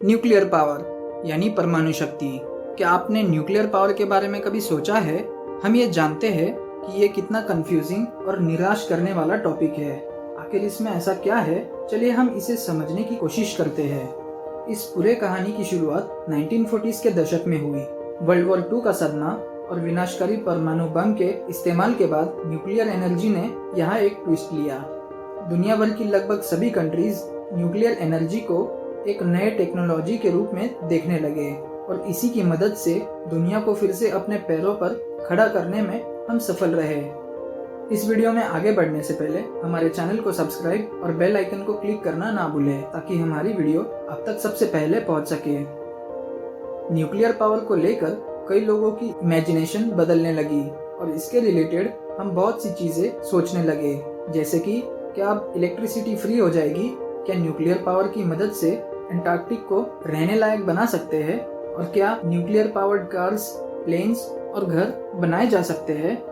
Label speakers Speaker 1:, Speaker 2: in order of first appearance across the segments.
Speaker 1: Nuclear power यानी परमाणु शक्ति। क्या आपने न्यूक्लियर पावर के बारे में कभी सोचा है? हम ये जानते हैं कि ये कितना कंफ्यूजिंग और निराश करने वाला टॉपिक है। आखिर इसमें ऐसा क्या है? चलिए हम इसे समझने की कोशिश करते हैं। इस पूरे कहानी की शुरुआत 1940s के दशक में हुई। वर्ल्ड वॉर 2 का सदमा और विनाशकारी परमाणु बम के इस्तेमाल के बाद न्यूक्लियर एनर्जी ने यहाँ एक ट्विस्ट लिया। दुनिया भर की लगभग सभी कंट्रीज न्यूक्लियर एनर्जी को एक नए टेक्नोलॉजी के रूप में देखने लगे और इसी की मदद से दुनिया को फिर से अपने पैरों पर खड़ा करने में हम सफल रहे। इस वीडियो में आगे बढ़ने से पहले हमारे चैनल को सब्सक्राइब और बेल आइकन को क्लिक करना ना भूलें ताकि हमारी वीडियो आप तक सबसे पहले पहुंच सके। न्यूक्लियर पावर को लेकर कई लोगों की इमेजिनेशन बदलने लगी और इसके रिलेटेड हम बहुत सी चीजें सोचने लगे, जैसे कि क्या अब इलेक्ट्रिसिटी फ्री हो जाएगी? क्या न्यूक्लियर पावर की मदद से अंटार्कटिक को रहने लायक बना सकते हैं? और क्या न्यूक्लियर पावर्ड कार्स, प्लेन्स और घर बनाए जा सकते हैं?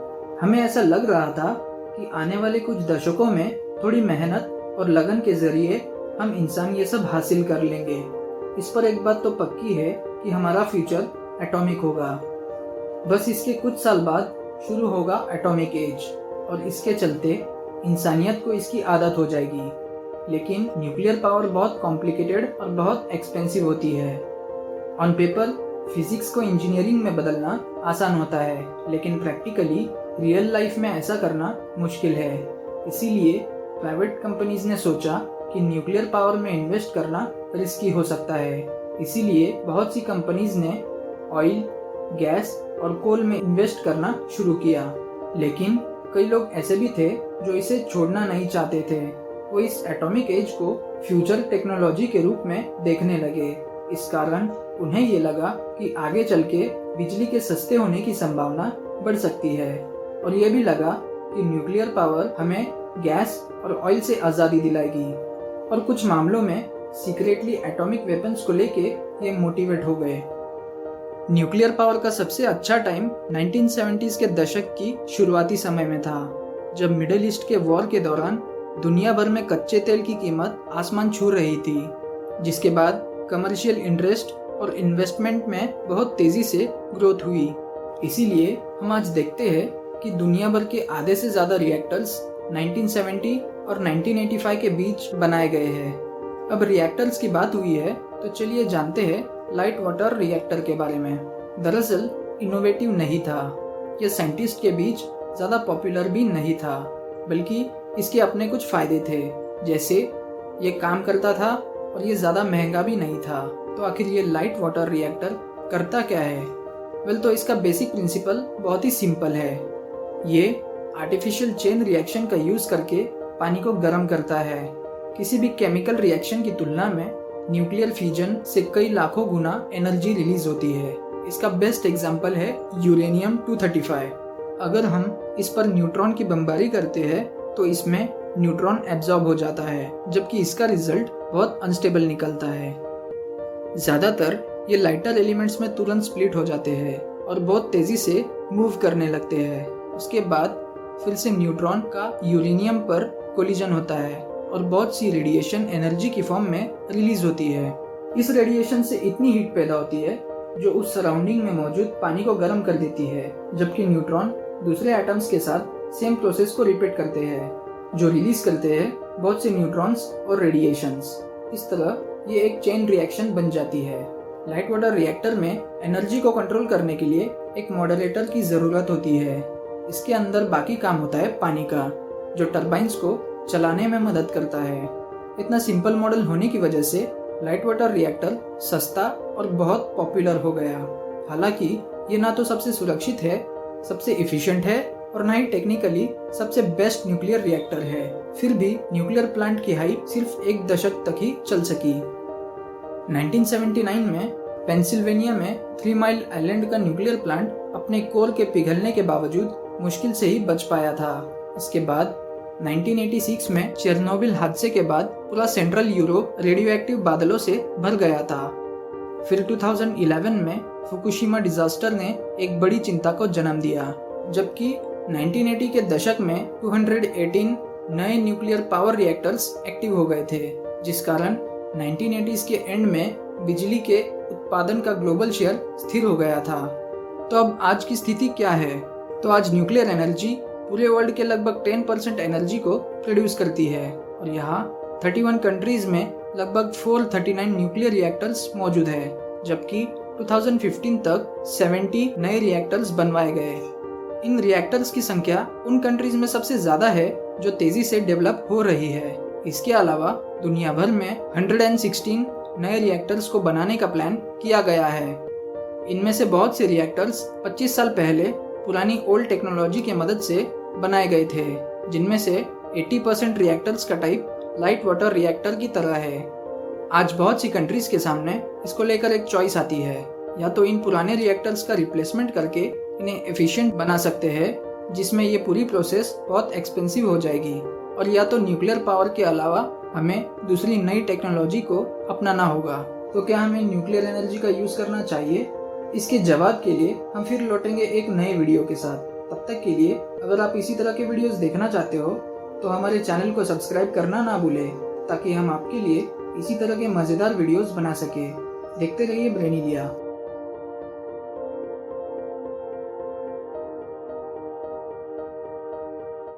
Speaker 1: हमें ऐसा लग रहा था कि आने वाले कुछ दशकों में थोड़ी मेहनत और लगन के जरिए हम इंसान ये सब हासिल कर लेंगे। इस पर एक बात तो पक्की है कि हमारा फ्यूचर एटॉमिक होगा। बस इसके कुछ साल बाद शुरू होगा एटॉमिक एज और इसके चलते इंसानियत को इसकी आदत हो जाएगी। लेकिन न्यूक्लियर पावर बहुत कॉम्प्लिकेटेड और बहुत एक्सपेंसिव होती है। ऑन पेपर फिजिक्स को इंजीनियरिंग में बदलना आसान होता है, लेकिन प्रैक्टिकली रियल लाइफ में ऐसा करना मुश्किल है। इसीलिए प्राइवेट कंपनीज ने सोचा कि न्यूक्लियर पावर में इन्वेस्ट करना रिस्की हो सकता है। इसीलिए बहुत सी कंपनीज ने ऑयल, गैस और कोल में इन्वेस्ट करना शुरू किया। लेकिन कई लोग ऐसे भी थे जो इसे छोड़ना नहीं चाहते थे। वो इस एटॉमिक एज को फ्यूचर टेक्नोलॉजी के रूप में देखने लगे। इस कारण उन्हें ये लगा कि आगे चल के बिजली के सस्ते होने की संभावना बढ़ सकती है और ये भी लगा कि न्यूक्लियर पावर हमें गैस और ऑयल से आज़ादी दिलाएगी। और कुछ मामलों में सीक्रेटली एटॉमिक वेपन्स को लेके ये मोटिवेट हो गए। न्यूक्लियर पावर का सबसे अच्छा टाइम 1970s के दशक की शुरुआती समय में था, जब मिडिल ईस्ट के वॉर के दौरान दुनिया भर में कच्चे तेल की कीमत आसमान छू रही थी, जिसके बाद कमर्शियल इंटरेस्ट और इन्वेस्टमेंट में बहुत तेजी से ग्रोथ हुई। इसीलिए हम आज देखते हैं कि दुनिया भर के आधे से ज़्यादा रिएक्टर्स 1970 और 1985 के बीच बनाए गए हैं। अब रिएक्टर्स की बात हुई है तो चलिए जानते हैं लाइट वाटर रिएक्टर के बारे में। दरअसल इनोवेटिव नहीं था, यह साइंटिस्ट के बीच ज़्यादा पॉपुलर भी नहीं था, बल्कि इसके अपने कुछ फायदे थे, जैसे ये काम करता था और ये ज़्यादा महंगा भी नहीं था। तो आखिर ये लाइट वाटर रिएक्टर करता क्या है? तो इसका बेसिक प्रिंसिपल बहुत ही सिंपल है। ये आर्टिफिशियल चेन रिएक्शन का यूज़ करके पानी को गर्म करता है। किसी भी केमिकल रिएक्शन की तुलना में न्यूक्लियर फ्यूजन से कई लाखों गुना एनर्जी रिलीज होती है। इसका बेस्ट एग्जाम्पल है यूरेनियम 235। अगर हम इस पर न्यूट्रॉन की बमबारी करते हैं तो इसमें न्यूट्रॉन एब्जॉर्ब हो जाता है, जबकि इसका रिजल्ट बहुत अनस्टेबल निकलता है। ज़्यादातर ये लाइटर एलिमेंट्स में तुरंत स्प्लिट हो जाते हैं और बहुत तेज़ी से मूव करने लगते हैं। उसके बाद फिर से न्यूट्रॉन का यूरेनियम पर कोलिजन होता है और बहुत सी रेडिएशन एनर्जी की फॉर्म में रिलीज होती है। इस रेडिएशन से इतनी हीट पैदा होती है जो उस सराउंडिंग में मौजूद पानी को गर्म कर देती है, जबकि न्यूट्रॉन दूसरे एटम्स के साथ सेम प्रोसेस को रिपीट करते हैं, जो रिलीज करते हैं बहुत से न्यूट्रॉन्स और रेडिएशंस। इस तरह ये एक चेन रिएक्शन बन जाती है। लाइट वाटर रिएक्टर में एनर्जी को कंट्रोल करने के लिए एक मॉडरेटर की ज़रूरत होती है। इसके अंदर बाकी काम होता है पानी का, जो टरबाइन्स को चलाने में मदद करता है। इतना सिंपल मॉडल होने की वजह से लाइट वाटर रिएक्टर सस्ता और बहुत पॉपुलर हो गया। हालांकि ये ना तो सबसे सुरक्षित है, सबसे एफिशिएंट है और ना ही टेक्निकली सबसे बेस्ट न्यूक्लियर रिएक्टर है, फिर भी न्यूक्लियर प्लांट की हाइप सिर्फ एक दशक तक ही चल सकी। 1979 में पेंसिल्वेनिया में 3 माइल आइलैंड का न्यूक्लियर प्लांट अपने कोर के पिघलने के बावजूद मुश्किल से ही बच पाया था। इसके बाद 1986 में चेरनोबिल हादसे के बाद पूरा सेंट्रल यूरोप रेडियो एक्टिव बादलों से भर गया था। फिर 2011 में फुकुशिमा डिजास्टर ने एक बड़ी चिंता को जन्म दिया, जबकि 1980 के दशक में 218 नए न्यूक्लियर पावर रिएक्टर्स एक्टिव हो गए थे, जिस कारण 1980s के एंड में बिजली के उत्पादन का ग्लोबल शेयर स्थिर हो गया था। तो अब आज की स्थिति क्या है? तो आज न्यूक्लियर एनर्जी पूरे वर्ल्ड के लगभग 10% एनर्जी को प्रोड्यूस करती है और यहाँ 31 कंट्रीज में लगभग 439 न्यूक्लियर रिएक्टर्स मौजूद है, जबकि 2015 तक 70 नए रिएक्टर्स बनवाए गए। इन रिएक्टर्स की संख्या उन कंट्रीज में सबसे ज़्यादा है जो तेज़ी से डेवलप हो रही है। इसके अलावा दुनिया भर में 116 नए रिएक्टर्स को बनाने का प्लान किया गया है। इनमें से बहुत से रिएक्टर्स 25 साल पहले पुरानी ओल्ड टेक्नोलॉजी की मदद से बनाए गए थे, जिनमें से 80% रिएक्टर्स का टाइप लाइट वाटर रिएक्टर की तरह है। आज बहुत सी कंट्रीज के सामने इसको लेकर एक चॉइस आती है, या तो इन पुराने रिएक्टर्स का रिप्लेसमेंट करके इन्हें एफिशिएंट बना सकते हैं, जिसमें ये पूरी प्रोसेस बहुत एक्सपेंसिव हो जाएगी, और या तो न्यूक्लियर पावर के अलावा हमें दूसरी नई टेक्नोलॉजी को अपनाना होगा। तो क्या हमें न्यूक्लियर एनर्जी का यूज़ करना चाहिए? इसके जवाब के लिए हम फिर लौटेंगे एक नए वीडियो के साथ। तब तक के लिए अगर आप इसी तरह के वीडियोस देखना चाहते हो तो हमारे चैनल को सब्सक्राइब करना ना भूलें, ताकि हम आपके लिए इसी तरह के मज़ेदार वीडियोस बना सके। देखते रहिए ब्रेनिलिया।